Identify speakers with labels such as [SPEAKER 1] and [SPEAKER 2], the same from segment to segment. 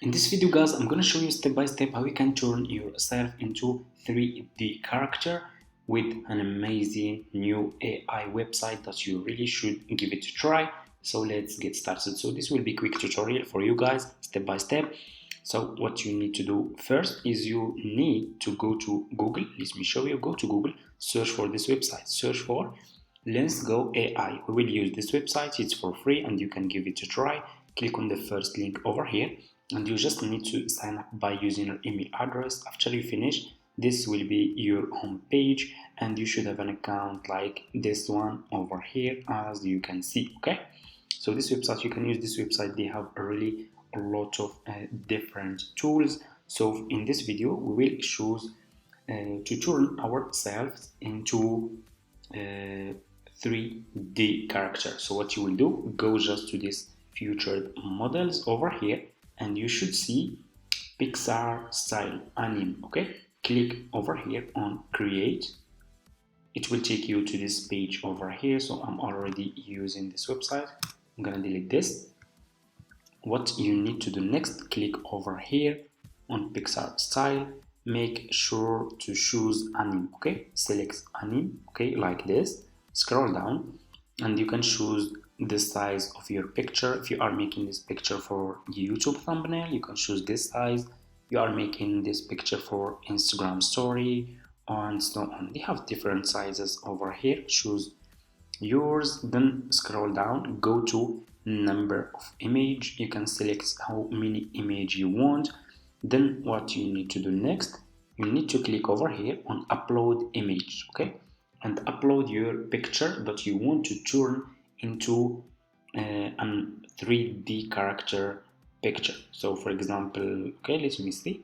[SPEAKER 1] In this video guys, I'm gonna show you step by step how you can turn yourself into 3D character with an amazing new AI website that you really should give it a try. So let's get started. So this will be a quick tutorial for you guys, step by step. So what you need to do first is you need to go to Google. Let me show you. Go to Google, search for this website, search for LensGo AI. We will use this website, it's for free and you can give it a try. Click on the first link over here and you just need to sign up by using your email address. After you finish, this will be your home page and you should have an account like this one over here, as you can see. Okay, so this website, you can use this website. They have a lot of different tools. So in this video we will choose to turn ourselves into 3D character. So what you will do, go just to this featured models over here and you should see Pixar style anime. Okay, click over here on create. It will take you to this page over here. So I'm already using this website. I'm gonna delete this. What you need to do next, click over here on Pixar style, make sure to choose anime. Okay, select anime. Okay, like this, scroll down and you can choose the size of your picture. If you are making this picture for YouTube thumbnail, you can choose this size. You are making this picture for Instagram story and so on. They have different sizes over here. Choose yours, then scroll down, go to number of image. You can select how many image you want. Then what you need to do next, you need to click over here on upload image. Okay, and upload your picture that you want to turn into a 3D character picture. So for example, okay, let me see.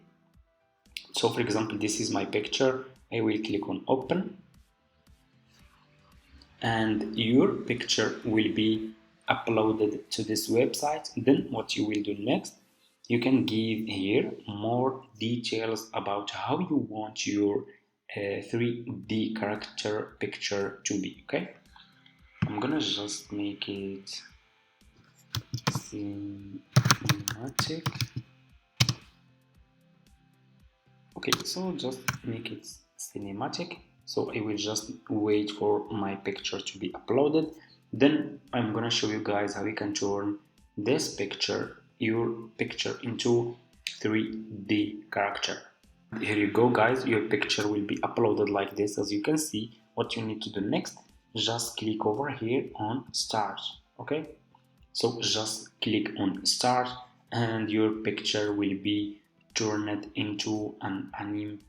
[SPEAKER 1] So for example, this is my picture. I will click on open and your picture will be uploaded to this website. Then what you will do next, you can give here more details about how you want your 3D character picture to be. Okay, I'm gonna just make it cinematic. Okay, so just make it cinematic. So I will just wait for my picture to be uploaded. Then I'm gonna show you guys how you can turn this picture, your picture, into 3D character. Here you go guys, your picture will be uploaded like this. As you can see, what you need to do next, just click over here on start. Okay, so just click on start and your picture will be turned into an anime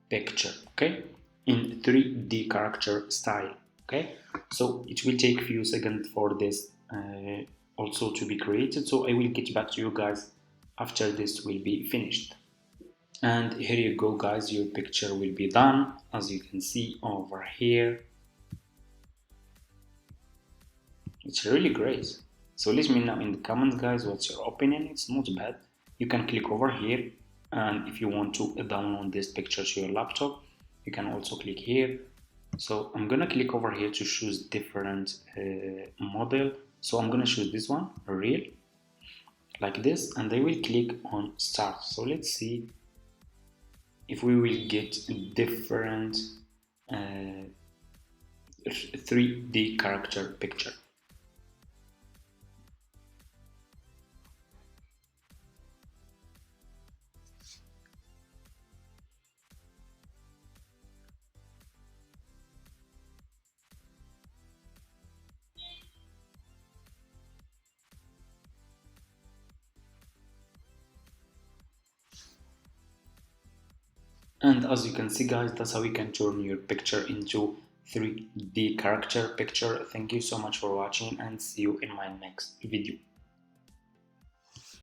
[SPEAKER 1] picture, okay, in 3D character style. Okay, so it will take a few seconds for this also to be created. So I will get back to you guys after this will be finished. And here you go guys, your picture will be done. As you can see over here, it's really great. So let me know in the comments guys what's your opinion. It's not bad. You can click over here and if you want to download this picture to your laptop, you can also click here. So I'm gonna click over here to choose different model. So I'm gonna choose this one, real, like this, and I will click on start. So let's see if we will get different 3D character picture. And as you can see guys, that's how you can turn your picture into 3D character picture. Thank you so much for watching and see you in my next video.